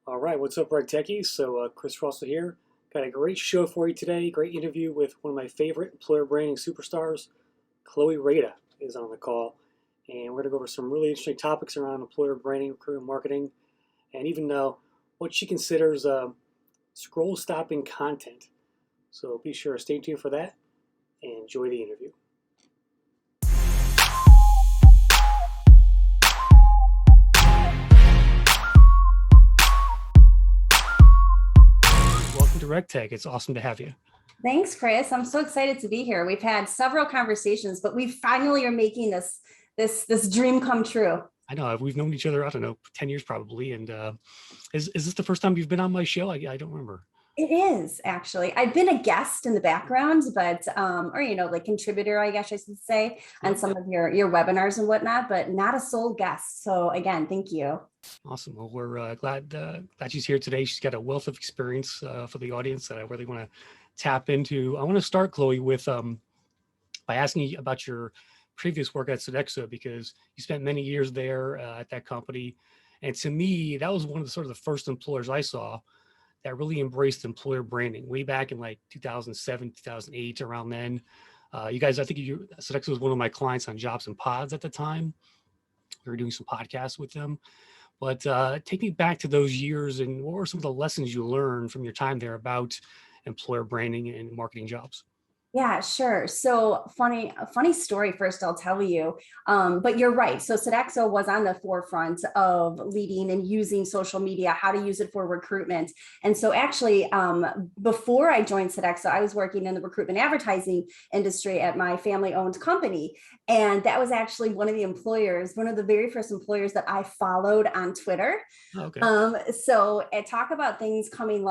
All right, what's up, Reg Techies? Chris Russell here. Got a great show for you today. Great interview with one of my favorite employer branding superstars, Chloe Rada is on the call. And we're going to go over some really interesting topics around employer branding, recruitment marketing, and even what she considers scroll stopping content. So be sure to stay tuned for that and enjoy the interview. Welcome to RegTech. It's awesome to have you. Thanks, Chris. I'm so excited to be here. We've had several conversations, but we finally are making this dream come true. I know we've known each other, I don't know, 10 years probably. And is this the first time you've been on my show? I don't remember. It is actually. I've been a guest in the background, but like contributor, I guess I should say, on some of your webinars and whatnot, but not a sole guest. So again, thank you. Awesome. Well, we're glad she's here today. She's got a wealth of experience for the audience that I really want to tap into. I want to start, Chloe, with by asking you about your previous work at Sodexo, because you spent many years there at that company. And to me, that was one of the sort of the first employers I saw that really embraced employer branding way back in like 2007, 2008, around then. You guys, I think Sodexo was one of my clients on Jobs and Pods at the time. We were doing some podcasts with them. But take me back to those years, and what were some of the lessons you learned from your time there about employer branding and marketing jobs? Yeah, sure. So funny story first, I'll tell you. But you're right. So Sodexo was on the forefront of leading and using social media, how to use it for recruitment. And so actually, before I joined Sodexo, I was working in the recruitment advertising industry at my family-owned company. And that was actually one of the very first employers that I followed on Twitter. Okay. So talk about things coming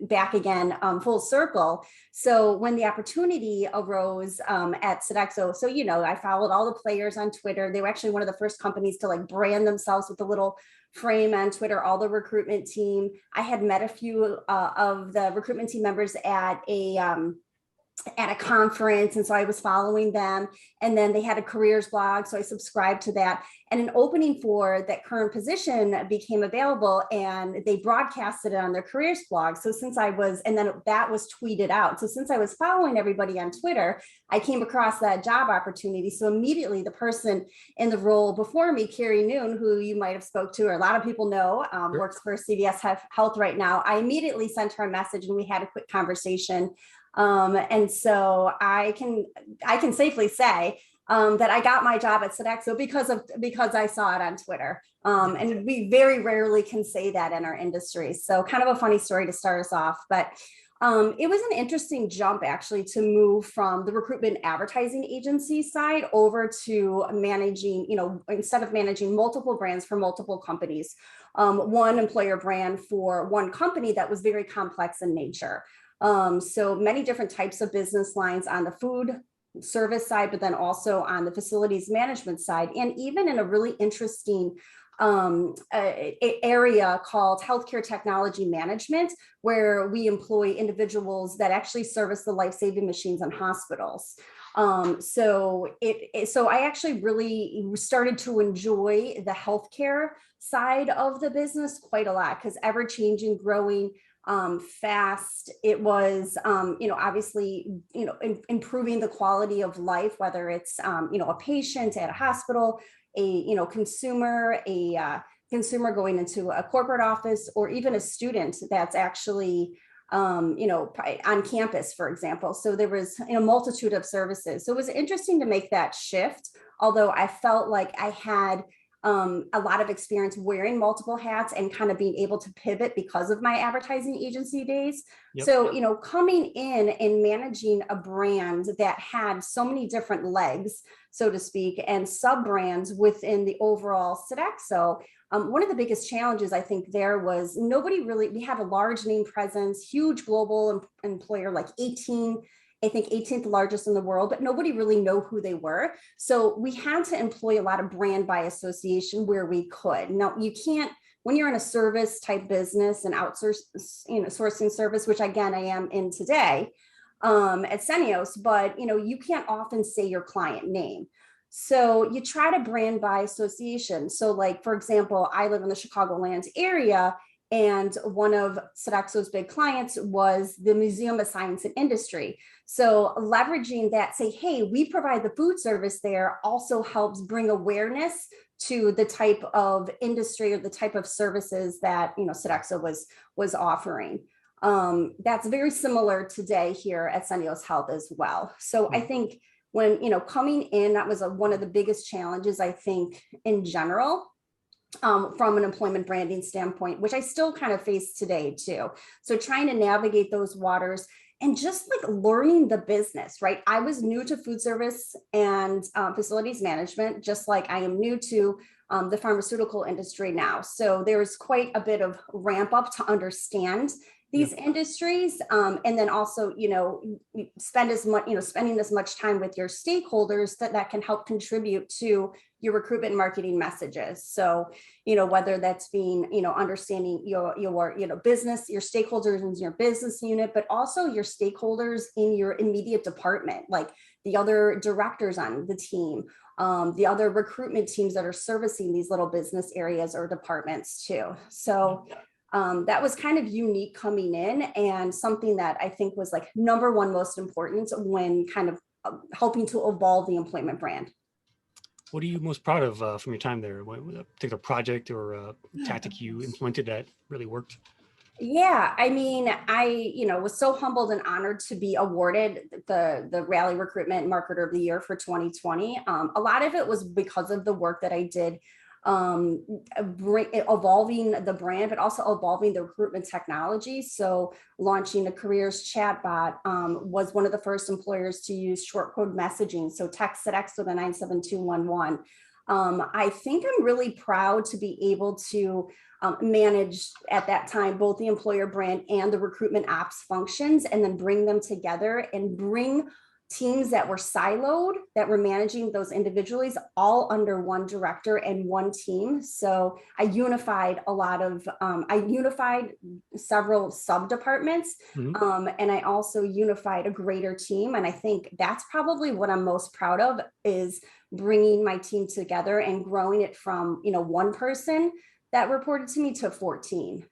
back again, full circle. So when the opportunity arose at Sodexo, I followed all the players on Twitter. They were actually one of the first companies to brand themselves with a little frame on Twitter, all the recruitment team. I had met a few of the recruitment team members at a conference. And so I was following them, and then they had a careers blog. So I subscribed to that, and an opening for that current position became available, and they broadcasted it on their careers blog. So that was tweeted out. So since I was following everybody on Twitter, I came across that job opportunity. So immediately the person in the role before me, Carrie Noon, who you might have spoke to, or a lot of people know, works for Syneos Health right now. I immediately sent her a message, and we had a quick conversation. And so I can safely say that I got my job at Sodexo because I saw it on Twitter. And we very rarely can say that in our industry. So kind of a funny story to start us off, but it was an interesting jump actually to move from the recruitment advertising agency side over to managing, instead of managing multiple brands for multiple companies, one employer brand for one company that was very complex in nature. So many different types of business lines on the food service side, but then also on the facilities management side, and even in a really interesting area called healthcare technology management, where we employ individuals that actually service the life-saving machines in hospitals. So I actually really started to enjoy the healthcare side of the business quite a lot, because ever-changing, growing, fast. It was, obviously, improving the quality of life, whether it's, a patient at a hospital, a consumer going into a corporate office, or even a student that's actually, on campus, for example. So there was a multitude of services. So it was interesting to make that shift, although I felt like I had a lot of experience wearing multiple hats and kind of being able to pivot because of my advertising agency days. Yep. So, coming in and managing a brand that had so many different legs, so to speak, and sub brands within the overall Sodexo, one of the biggest challenges I think there was we had a large name presence, huge global employer, like 18th largest in the world, but nobody really knew who they were. So we had to employ a lot of brand by association where we could. Now, you can't, when you're in a service type business and sourcing service, which again, I am in today at Syneos, but you can't often say your client name. So you try to brand by association. So like, for example, I live in the Chicagoland area, and one of Sodexo's big clients was the Museum of Science and Industry. So leveraging that, say, hey, we provide the food service there, also helps bring awareness to the type of industry or the type of services that, you know, Sodexo was offering. That's very similar today here at Syneos Health as well. So I think when, you know, coming in, that was one of the biggest challenges, I think, in general, from an employment branding standpoint, which I still kind of face today too. So trying to navigate those waters and just like learning the business, right? I was new to food service and facilities management, just like I am new to the pharmaceutical industry now. So there's quite a bit of ramp up to understand these industries. And then also, you know, spending as much time with your stakeholders that can help contribute to your recruitment marketing messages. So, you know, whether that's being, you know, understanding your you know, business, your stakeholders in your business unit, but also your stakeholders in your immediate department, like the other directors on the team, the other recruitment teams that are servicing these little business areas or departments too. So that was kind of unique coming in, and something that I think was like number one most important when kind of helping to evolve the employment brand. What are you most proud of from your time there? What particular project or tactic you implemented that really worked? Yeah, I mean, you know, was so humbled and honored to be awarded the Rally Recruitment Marketer of the Year for 2020. A lot of it was because of the work that I did, evolving the brand, but also evolving the recruitment technology. So launching the careers chatbot, was one of the first employers to use short code messaging. So text Sodexo to 97211. I think I'm really proud to be able to manage at that time both the employer brand and the recruitment ops functions, and then bring them together and bring teams that were siloed, that were managing those individuals all under one director and one team. So I unified I unified several sub departments, and I also unified a greater team. And I think that's probably what I'm most proud of, is bringing my team together and growing it from, you know, one person that reported to me to 14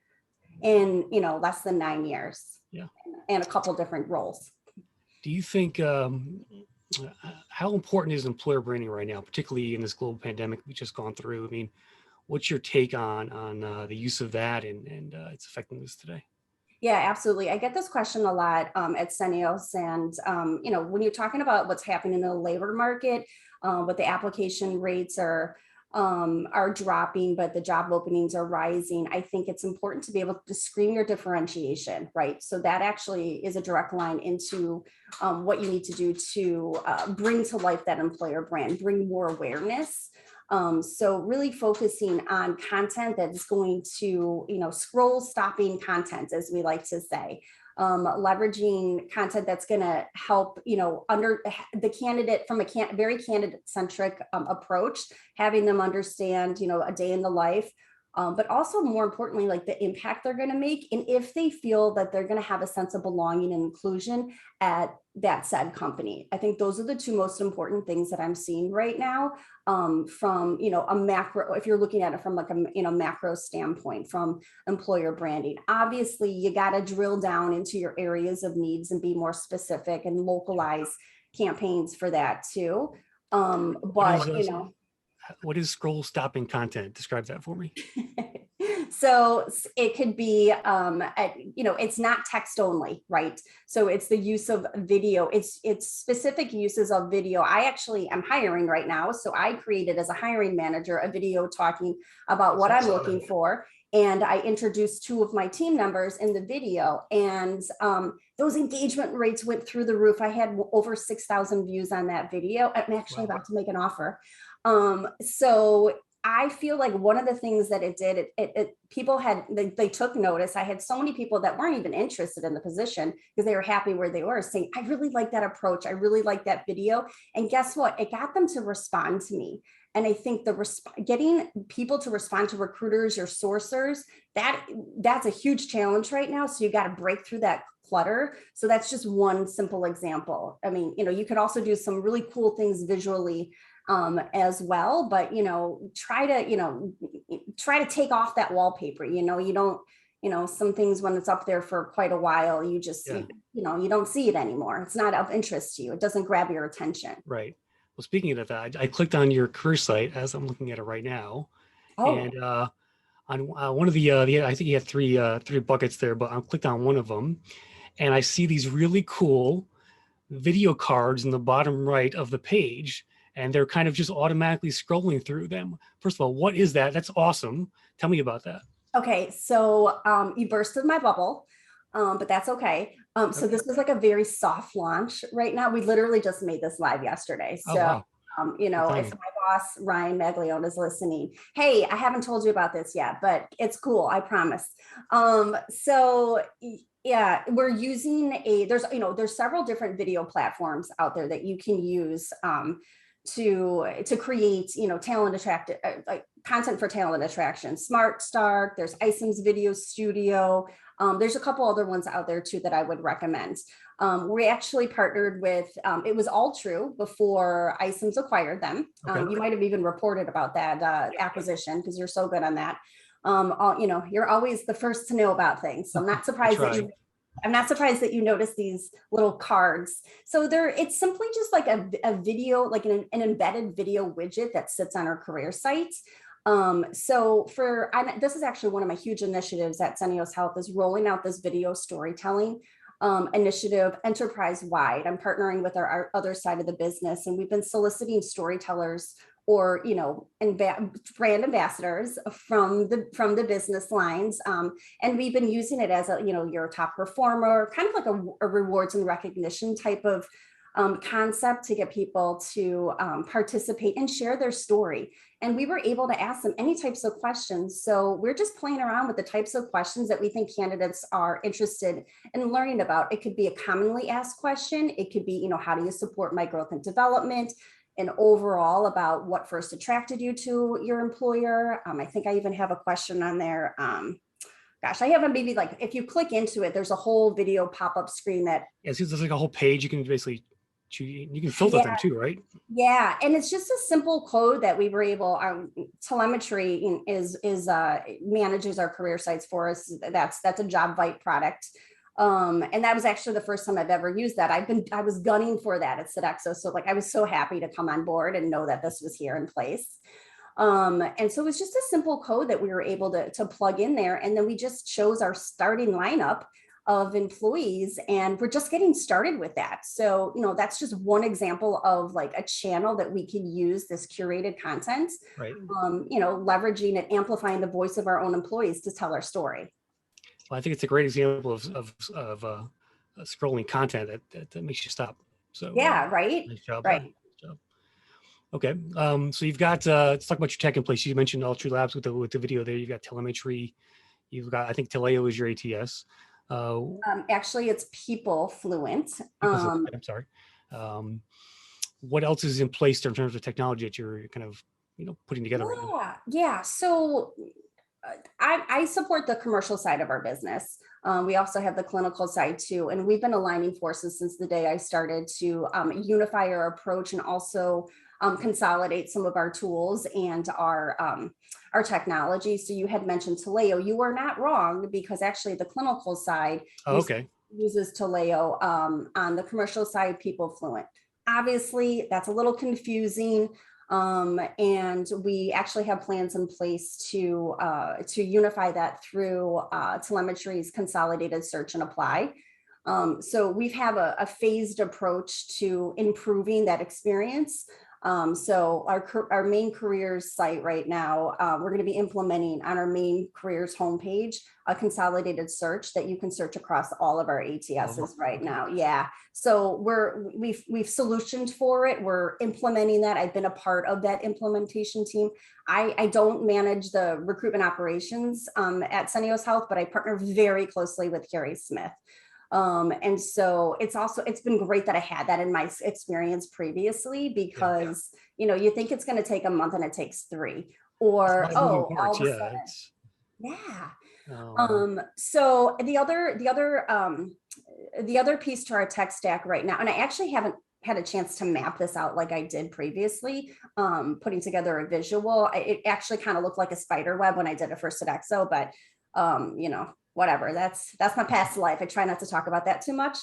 in, you know, less than 9 years. Yeah. And a couple different roles. Do you think, how important is employer branding right now, particularly in this global pandemic we've just gone through? I mean, what's your take on the use of that and its effectiveness today? Yeah, absolutely. I get this question a lot at Syneos, and you know, when you're talking about what's happening in the labor market, what the application rates are dropping, but the job openings are rising. I think it's important to be able to screen your differentiation, right? So that actually is a direct line into what you need to do to bring to life that employer brand, bring more awareness. So really focusing on content that's going to, you know, scroll stopping content, as we like to say. Leveraging content that's going to help, you know, under the candidate from a very candidate centric approach, having them understand, you know, a day in the life, but also more importantly, like the impact they're going to make. And if they feel that they're going to have a sense of belonging and inclusion at that said company. I think those are the two most important things that I'm seeing right now, from, you know, a macro, if you're looking at it from like a, you know, macro standpoint, from employer branding. Obviously you got to drill down into your areas of needs and be more specific and localize campaigns for that too. But you know, what is scroll stopping content? Describe that for me. So it could be, you know, it's not text only, right? So it's the use of video. It's specific uses of video. I actually am hiring right now. So I created, as a hiring manager, a video talking about what I'm looking for. And I introduced 2 of my team members in the video, and those engagement rates went through the roof. I had over 6,000 views on that video. I'm actually about to make an offer. So I feel like one of the things that it did, people had, they took notice. I had so many people that weren't even interested in the position because they were happy where they were, saying, I really like that approach. I really like that video. And guess what? It got them to respond to me. And I think getting people to respond to recruiters, your sourcers, that's a huge challenge right now. So you got to break through that clutter. So that's just one simple example. I mean, you know, you could also do some really cool things visually as well. But, try to take off that wallpaper. You don't, some things when it's up there for quite a while, you just, Yeah. you don't see it anymore. It's not of interest to you. It doesn't grab your attention. Right. Well, speaking of that, I clicked on your career site as I'm looking at it right now, Oh, and on one of I think you had three buckets there, but I clicked on one of them, and I see these really cool video cards in the bottom right of the page, and they're kind of just automatically scrolling through them. First of all, what is that? That's awesome. Tell me about that. okay. So you bursted my bubble, but that's okay. So Okay. this is like a very soft launch right now. We literally just made this live yesterday. Oh, So, wow. if my boss, Ryan Maglione, is listening, hey, I haven't told you about this yet, but it's cool. I promise. So yeah, we're using there's several different video platforms out there that you can use to create, talent attract like content for talent attraction. Smart Start, there's Isom's Video Studio. There's a couple other ones out there too that I would recommend. We actually partnered with, it was All True before Isom's acquired them. Okay. You might have even reported about that acquisition because you're so good on that. You're always the first to know about things. So I'm not surprised that you noticed these little cards. So it's simply just like a video, like an embedded video widget that sits on our career site. This is actually one of my huge initiatives at Syneos Health is rolling out this video storytelling initiative enterprise-wide. I'm partnering with our other side of the business, and we've been soliciting storytellers or brand ambassadors from the business lines, and we've been using it as you're a top performer, kind of like a rewards and recognition type of concept to get people to participate and share their story. And we were able to ask them any types of questions. So we're just playing around with the types of questions that we think candidates are interested in learning about. It could be a commonly asked question. It could be, how do you support my growth and development? And overall about what first attracted you to your employer. I think I even have a question on there. Gosh, I have maybe like, if you click into it, there's a whole video pop-up screen that. Yeah, so there's like a whole page you can basically you can filter them too, right? Yeah, and it's just a simple code that we were able. Telemetry manages our career sites for us. That's a JobVite product, and that was actually the first time I've ever used that. I was gunning for that at Sodexo, so like I was so happy to come on board and know that this was here in place. And so it was just a simple code that we were able to plug in there, and then we just chose our starting lineup of employees, and we're just getting started with that. So, that's just one example of like a channel that we can use this curated content, right? Leveraging and amplifying the voice of our own employees to tell our story. Well, I think it's a great example of scrolling content that makes you stop. So yeah, right. Nice job. Right. Nice job. Okay. So you've got let's talk about your tech in place. You mentioned All True Labs with the video there. You've got telemetry. You've got, I think Taleo is your ATS. Actually, it's People Fluent. I'm sorry. What else is in place in terms of technology that you're kind of putting together right now? Yeah. So I support the commercial side of our business. We also have the clinical side too, and we've been aligning forces since the day I started to unify our approach and also consolidate some of our tools and our technology. So you had mentioned Taleo. You are not wrong, because actually the clinical side uses Taleo. On the commercial side, People Fluent. Obviously, that's a little confusing. And we actually have plans in place to unify that through telemetry's consolidated search and apply. So we have a phased approach to improving that experience. So our main careers site right now, we're going to be implementing on our main careers homepage a consolidated search that you can search across all of our ATSs right now. Yeah. So we've solutioned for it. We're implementing that. I've been a part of that implementation team. I don't manage the recruitment operations at Syneos Health, but I partner very closely with Carrie Smith. And so it's been great that I had that in my experience previously, because, you think it's going to take a month and it takes 3, or, all of a sudden. Yeah. So the other piece to our tech stack right now, and I actually haven't had a chance to map this out like I did previously, putting together a visual. It actually kind of looked like a spider web when I did it for Sodexo, but whatever. That's my past life. I try not to talk about that too much.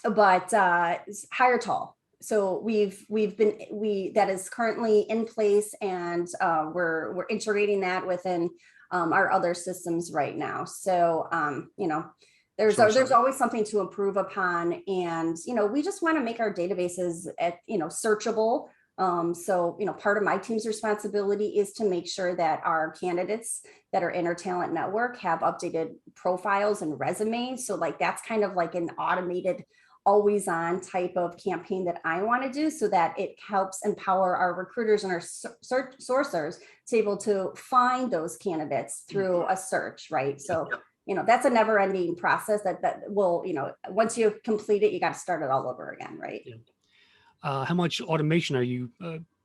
But higher tall. So that is currently in place, and we're integrating that within our other systems right now. So there's always something to improve upon, and we just want to make our databases searchable. So part of my team's responsibility is to make sure that our candidates that are in our talent network have updated profiles and resumes. So like that's kind of like an automated, always on type of campaign that I want to do, so that it helps empower our recruiters and our sourcers to be able to find those candidates through a search, right? So that's a never ending process that will, once you complete it, you got to start it all over again, right? How much automation are you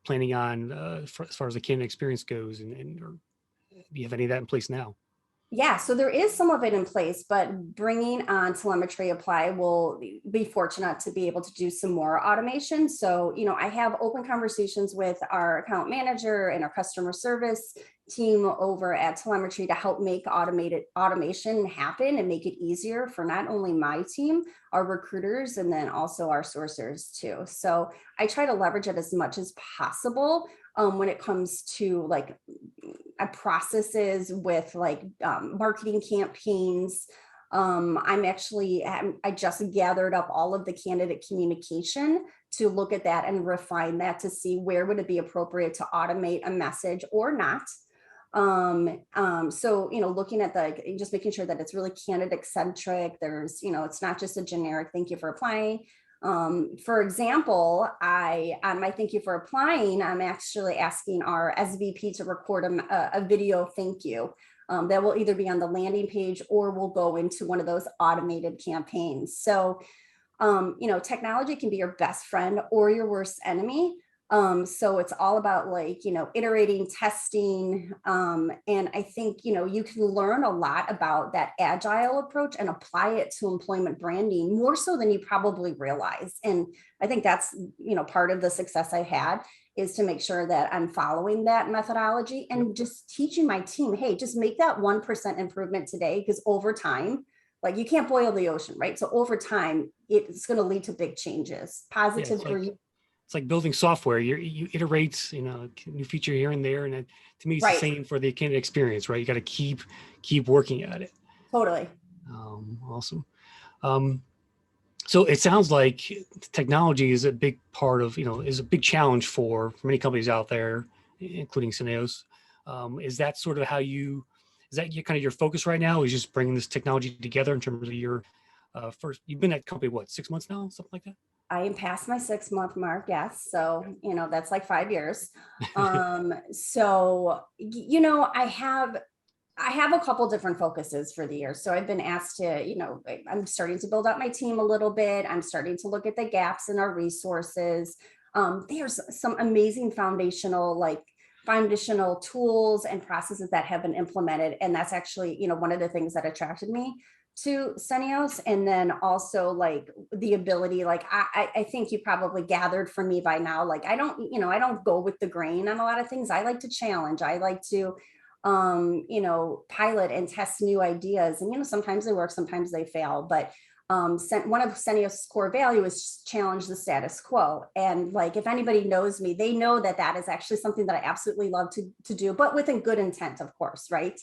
planning on as far as the candidate experience goes, and or do you have any of that in place now? Yeah, so there is some of it in place, but bringing on telemetry apply will be fortunate to be able to do some more automation. So, I have open conversations with our account manager and our customer service team over at telemetry to help make automation happen and make it easier for not only my team, our recruiters, and then also our sourcers too. So I try to leverage it as much as possible when it comes to like processes with like marketing campaigns. I just gathered up all of the candidate communication to look at that and refine that to see where would it be appropriate to automate a message or not. So, looking at just making sure that it's really candidate centric. There's, it's not just a generic thank you for applying. For example, on my thank you for applying, I'm actually asking our SVP to record a video thank you that will either be on the landing page or will go into one of those automated campaigns. So, technology can be your best friend or your worst enemy. So it's all about like, iterating, testing. And I think, you can learn a lot about that agile approach and apply it to employment branding more so than you probably realize. And I think that's, part of the success I had is to make sure that I'm following that methodology and just teaching my team, hey, just make that 1% improvement today, because over time, like you can't boil the ocean, right? So over time, it's going to lead to big changes, positive for you. It's like building software. You iterate, new feature here and there. And to me, it's the same for the candidate experience, right? You got to keep working at it. Totally. Awesome. So it sounds like technology is a big part of, is a big challenge for many companies out there, including Syneos. Is that sort of kind of your focus right now, is just bringing this technology together in terms of your you've been at the company, what, 6 months now, something like that? I am past my 6-month mark. Yes. So, that's like 5 years. So, I have a couple different focuses for the year. So I've been asked to, I'm starting to build up my team a little bit. I'm starting to look at the gaps in our resources. There's some amazing foundational tools and processes that have been implemented. And that's actually, one of the things that attracted me to Syneos. And then also like the ability, like I think you probably gathered from me by now, like I don't go with the grain on a lot of things. I like to challenge. I like to pilot and test new ideas. And, sometimes they work, sometimes they fail, but one of Syneos' core value is challenge the status quo. And like, if anybody knows me, they know that is actually something that I absolutely love to do, but with a good intent, of course. Right.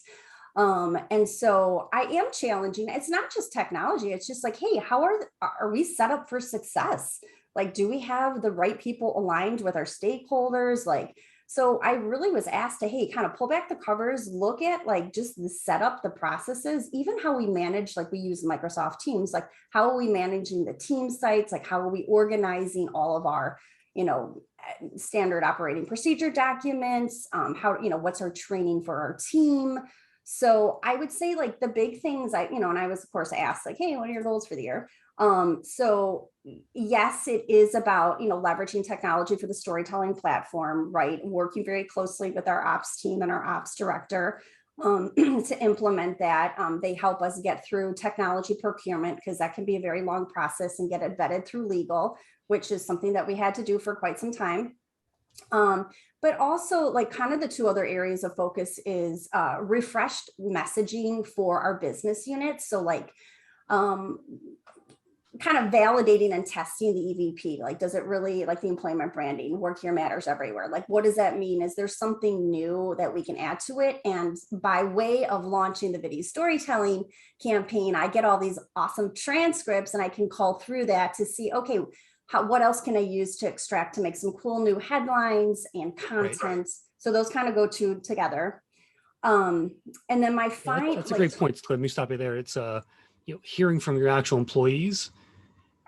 And so I am challenging. It's not just technology. It's just like, hey, how are we set up for success? Like, do we have the right people aligned with our stakeholders? Like, so I really was asked to, hey, kind of pull back the covers, look at like just the setup, the processes, even how we manage, like we use Microsoft Teams, like how are we managing the team sites? Like how are we organizing all of our, standard operating procedure documents? What's our training for our team? So I would say like the big things and I was of course asked like, hey, what are your goals for the year? So yes, it is about, leveraging technology for the storytelling platform, right? Working very closely with our ops team and our ops director. to implement that. They help us get through technology procurement, because that can be a very long process, and get it vetted through legal, which is something that we had to do for quite some time. But also, like, kind of the two other areas of focus is refreshed messaging for our business units. So like kind of validating and testing the EVP. Like, does it really, like the employment branding, work here matters everywhere? Like, what does that mean? Is there something new that we can add to it? And by way of launching the video storytelling campaign, I get all these awesome transcripts, and I can call through that to see, okay, what else can I use to extract to make some cool new headlines and content? Right. So those kind of go together. And then my final, that's a great point. Let me stop you there. It's hearing from your actual employees.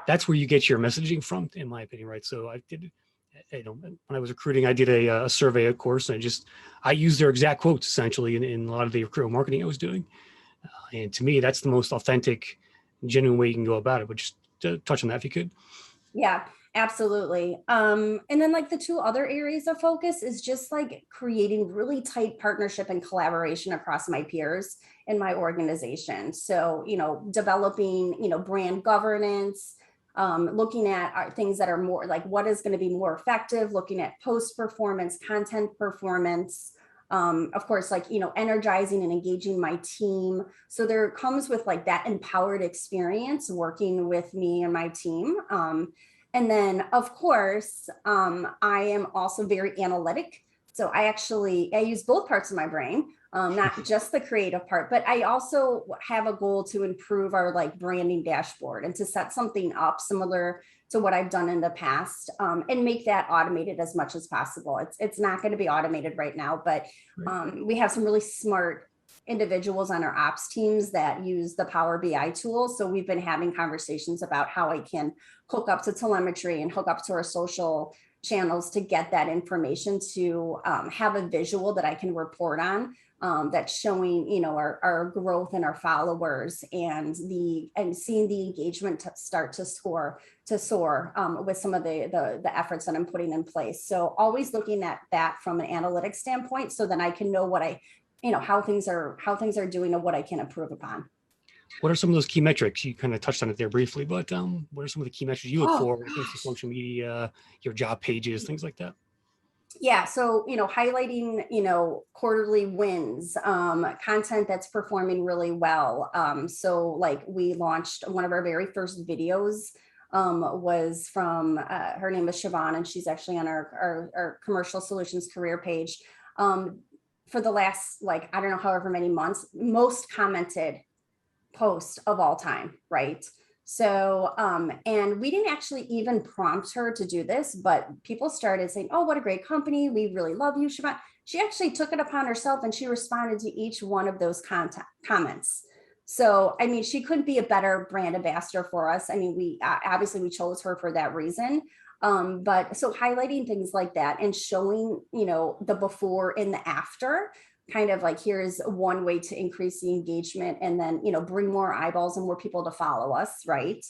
That's where you get your messaging from, in my opinion, right? So I did, when I was recruiting, I did a survey, of course, and I used their exact quotes essentially in a lot of the recruitment marketing I was doing. And to me, that's the most authentic, genuine way you can go about it. But just to touch on that, if you could. Yeah, absolutely. And then like the two other areas of focus is just like creating really tight partnership and collaboration across my peers in my organization. So, developing, brand governance, looking at things that are more like what is going to be more effective, looking at post performance, content performance, of course, like, energizing and engaging my team. So there comes with like that empowered experience working with me and my team. And then of course, I am also very analytic. So I use both parts of my brain, not just the creative part, but I also have a goal to improve our like branding dashboard and to set something up similar to what I've done in the past, and make that automated as much as possible. It's not going to be automated right now, but we have some really smart individuals on our ops teams that use the Power BI tool. So we've been having conversations about how I can hook up to telemetry and hook up to our social channels to get that information to have a visual that I can report on, that's showing, our growth and our followers, and seeing the engagement start to soar with some of the efforts that I'm putting in place. So always looking at that from an analytics standpoint, so then I can know how things are doing and what I can improve upon. What are some of those key metrics? You kind of touched on it there briefly, but what are some of the key metrics you look for when it comes to social media, your job pages, things like that? Yeah. So, highlighting, quarterly wins, content that's performing really well. So like we launched one of our very first videos, was from, her name is Siobhan, and she's actually on our commercial solutions career page. For the last, like, I don't know, however many months, most commented post of all time. Right. So, and we didn't actually even prompt her to do this, but people started saying, "Oh, what a great company. We really love you, Siobhan." She actually took it upon herself and she responded to each one of those comments. So, I mean, she couldn't be a better brand ambassador for us. I mean, we obviously we chose her for that reason. But so highlighting things like that and showing, the before and the after, kind of like, here's one way to increase the engagement and then, bring more eyeballs and more people to follow us. Right.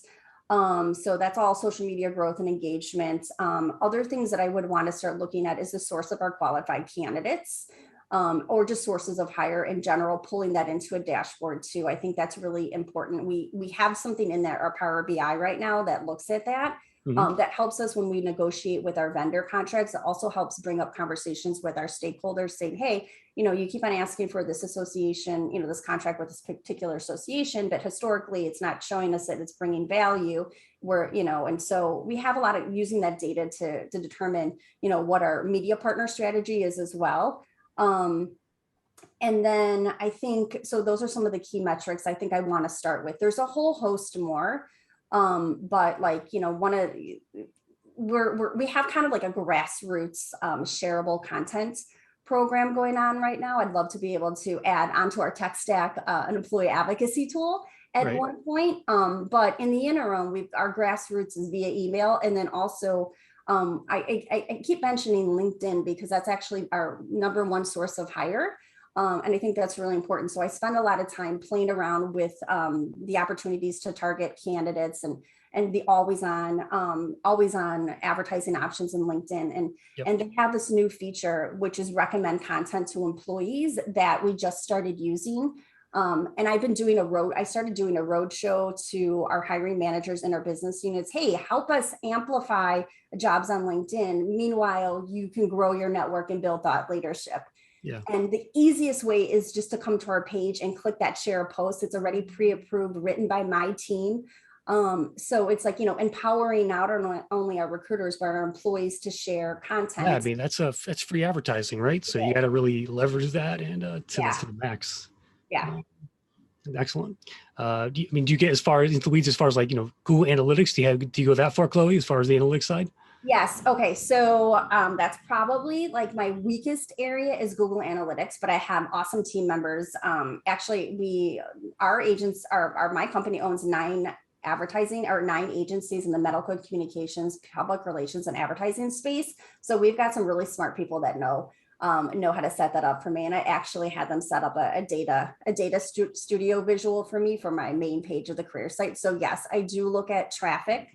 So that's all social media growth and engagement. Other things that I would want to start looking at is the source of our qualified candidates, or just sources of hire in general, pulling that into a dashboard too. I think that's really important. We have something in our Power BI right now that looks at that. That helps us when we negotiate with our vendor contracts. It also helps bring up conversations with our stakeholders saying, hey, you keep on asking for this association, this contract with this particular association, but historically it's not showing us that it's bringing value and so we have a lot of using that data to determine, what our media partner strategy is as well. And then I think, so those are some of the key metrics I think I want to start with. There's a whole host more. But like, we have kind of like a grassroots, shareable content program going on right now. I'd love to be able to add onto our tech stack, an employee advocacy tool at one point. But in the interim, our grassroots is via email. And then also, I keep mentioning LinkedIn because that's actually our number one source of hire. And I think that's really important. So I spend a lot of time playing around with the opportunities to target candidates and the always on advertising options in LinkedIn. And they have this new feature, which is recommend content to employees that we just started using. And I've been doing I started doing a road show to our hiring managers in our business units. Hey, help us amplify jobs on LinkedIn. Meanwhile, you can grow your network and build thought leadership. Yeah. And the easiest way is just to come to our page and click that share a post. It's already pre-approved, written by my team. So it's like, empowering not only our recruiters, but our employees to share content. Yeah, I mean, that's free advertising, right? So you got to really leverage that and to the max. Yeah. Excellent. Do you get as far into the weeds as far as like, Google Analytics? Do you go that far, Chloe, as far as the analytics side? Yes. Okay. So that's probably like my weakest area is Google Analytics, but I have awesome team members. Actually, our agents my company owns 9 agencies in the medical communications, public relations, and advertising space. So we've got some really smart people that know how to set that up for me. And I actually had them set up a data studio visual for me for my main page of the career site. So yes, I do look at traffic.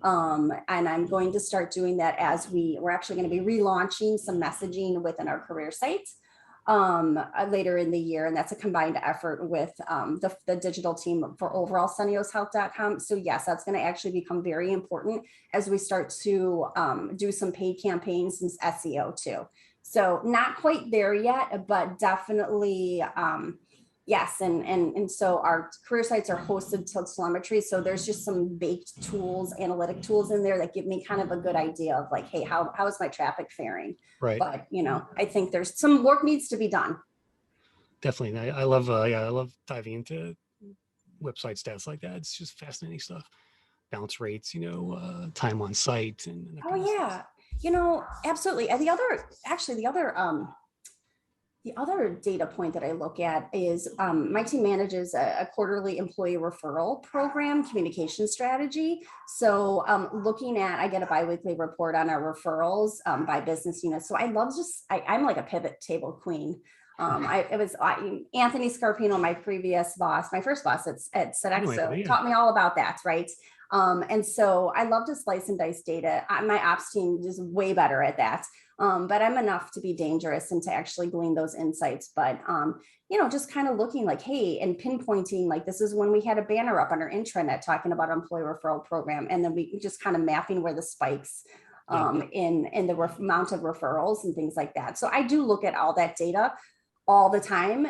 And I'm going to start doing that as we're actually going to be relaunching some messaging within our career site later in the year. And that's a combined effort with the digital team for overall syneoshealth.com. So yes, that's going to actually become very important as we start to do some paid campaigns and SEO too. So not quite there yet, but definitely yes. And so our career sites are hosted to telemetry. So there's just some baked tools, analytic tools in there that give me kind of a good idea of like, hey, how is my traffic faring? Right. But, I think there's some work needs to be done. Definitely. I love diving into website stats like that. It's just fascinating stuff. Bounce rates, time on site. And oh yeah. Absolutely. And the other data point that I look at is my team manages a quarterly employee referral program communication strategy. So I get a biweekly report on our referrals by business units. So I'm like a pivot table queen. Anthony Scarpino, my first boss at Sodexo, taught me all about that, right? And so I love to slice and dice data. My ops team is way better at that. But I'm enough to be dangerous and to actually glean those insights. But, just kind of looking like, hey, and pinpointing, like this is when we had a banner up on our intranet talking about employee referral program. And then we just kind of mapping where the spikes in the amount of referrals and things like that. So I do look at all that data all the time.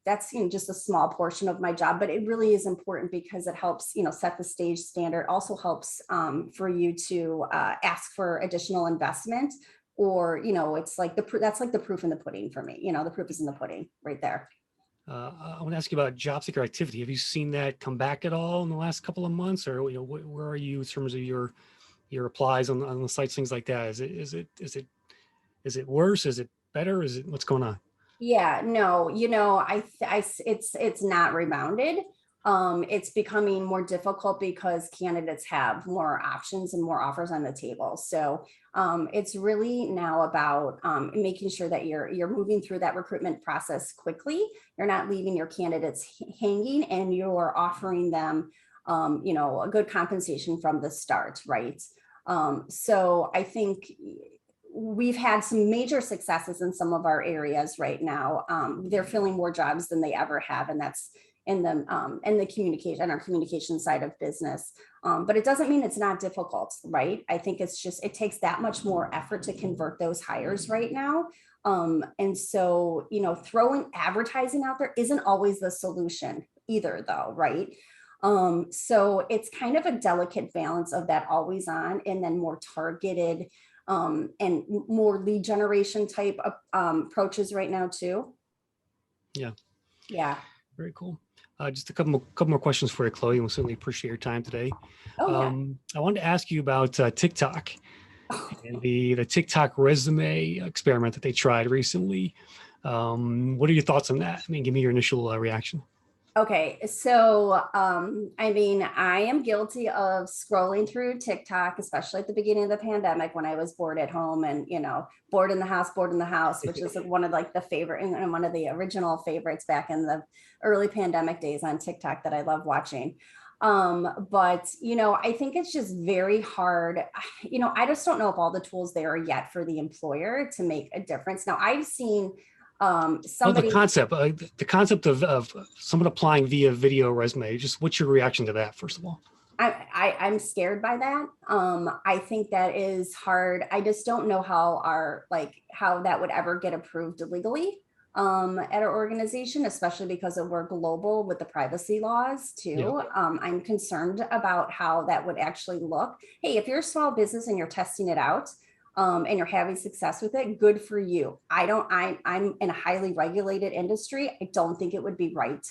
That's just a small portion of my job, but it really is important because it helps set the stage standard. Also helps for you to ask for additional investment, or it's like that's like the proof in the pudding for me. The proof is in the pudding right there. I want to ask you about job seeker activity. Have you seen that come back at all in the last couple of months, or where are you in terms of your applies on the sites, things like that? Is it worse? Is it better? What's going on? Yeah, no, it's not rebounded. It's becoming more difficult because candidates have more options and more offers on the table. So it's really now about making sure that you're moving through that recruitment process quickly. You're not leaving your candidates hanging, and you're offering them, a good compensation from the start, right? So I think we've had some major successes in some of our areas right now. They're filling more jobs than they ever have, and that's in the communication, our communication side of business. But it doesn't mean it's not difficult, right? I think it takes that much more effort to convert those hires right now. And so, throwing advertising out there isn't always the solution either, though, right? So it's kind of a delicate balance of that always on and then more targeted and more lead generation type of approaches right now too. Yeah. Yeah. Very cool. Just a couple more questions for you, Chloe. We'll certainly appreciate your time today. Oh, yeah. I wanted to ask you about TikTok and the TikTok resume experiment that they tried recently. What are your thoughts on that? Give me your initial reaction. Okay, so I mean, I am guilty of scrolling through TikTok, especially at the beginning of the pandemic when I was bored at home and, bored in the house, which is one of like the favorite and one of the original favorites back in the early pandemic days on TikTok that I love watching. But I think it's just very hard. I just don't know if all the tools there are yet for the employer to make a difference. Now I've seen Well, somebody. the concept of someone applying via video resume, just what's your reaction to that, first of all? I'm scared by that. I think that is hard. I just don't know how that would ever get approved legally at our organization, especially because we're global with the privacy laws too. Yeah. I'm concerned about how that would actually look. Hey, if you're a small business and you're testing it out, and you're having success with it, good for you. I'm in a highly regulated industry. I don't think it would be right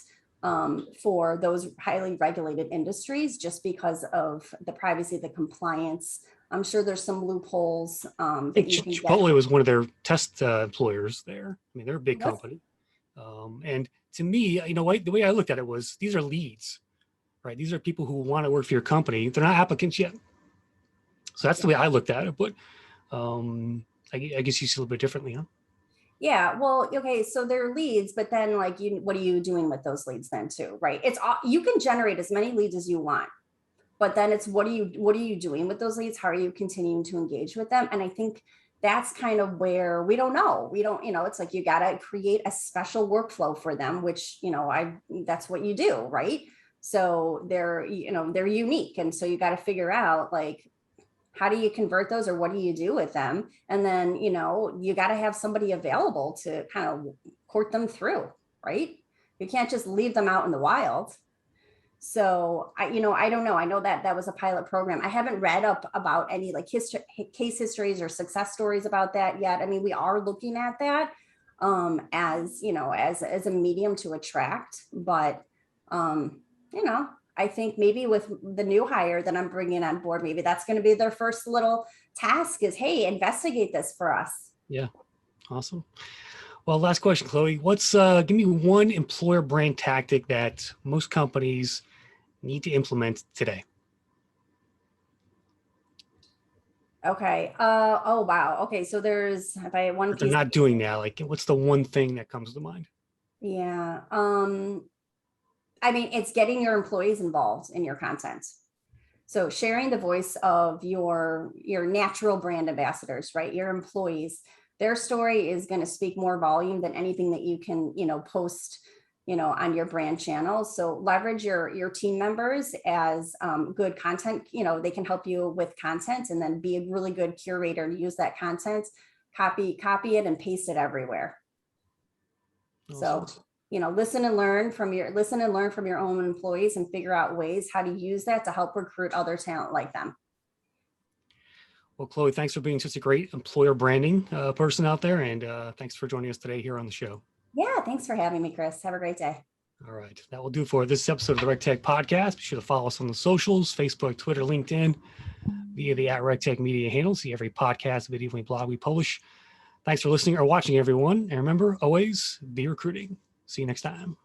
for those highly regulated industries just because of the privacy, the compliance. I'm sure there's some loopholes I think Chipotle was one of their test employers there. I mean, they're a big company. And to me, the way I looked at it was these are leads, right? These are people who want to work for your company. They're not applicants yet. So that's the way I looked at it. But I guess you see a little bit differently, huh? Yeah, well, okay, so they're leads, but then what are you doing with those leads then too, right? You can generate as many leads as you want, but then it's what are you doing with those leads? How are you continuing to engage with them? And I think that's kind of where we don't know. It's like you got to create a special workflow for them, which, that's what you do, right? So they're unique. And so you got to figure out how do you convert those or what do you do with them? And then, you got to have somebody available to kind of court them through, right? You can't just leave them out in the wild. So I don't know. I know that was a pilot program. I haven't read up about any case histories or success stories about that yet. I mean, we are looking at that as a medium to attract, but I think maybe with the new hire that I'm bringing on board, maybe that's going to be their first little task is, hey, investigate this for us. Yeah. Awesome. Well, last question, Chloe. Give me one employer brand tactic that most companies need to implement today. Okay. Oh, wow. Okay. So if I had one piece. They're not doing now. What's the one thing that comes to mind? Yeah. I mean, it's getting your employees involved in your content. So sharing the voice of your natural brand ambassadors, right? Your employees, their story is going to speak more volume than anything that you can, post, on your brand channels. So leverage your team members as good content. They can help you with content and then be a really good curator and use that content, copy it and paste it everywhere. Awesome. So listen and learn from your own employees and figure out ways how to use that to help recruit other talent like them. Well, Chloe, thanks for being such a great employer branding person out there. And thanks for joining us today here on the show. Yeah, thanks for having me, Chris. Have a great day. All right. That will do for this episode of the RecTech Podcast. Be sure to follow us on the socials, Facebook, Twitter, LinkedIn, via the @RecTech Media handle. See every podcast, video, and blog we publish. Thanks for listening or watching, everyone. And remember, always be recruiting. See you next time.